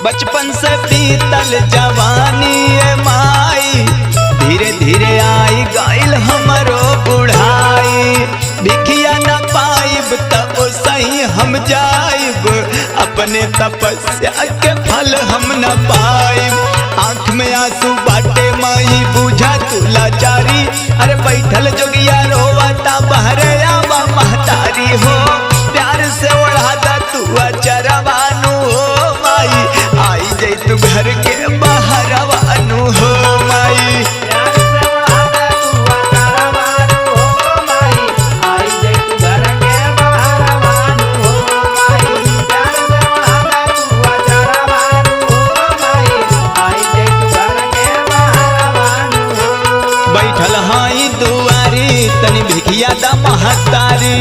बचपन से बीतल जवानी ए माई, धीरे धीरे आई गइल हमरो बुढ़ाई। भिखिया न पाइब तब सही हम जाइब, अपने तपस्या के फल हम न पाइब। आँख में आंसू बाटे माई बुझा तू लाचारी, अरे बैठल जोगिया रोवाता बहरे आवा महतारी हो। प्यार से ओढ़ाता तू अचरवानू हो माई, आई जाई तू घर के बाहरवानू हो माई। बैठल हाई दुआरी तनी भिखिया दा महतारी।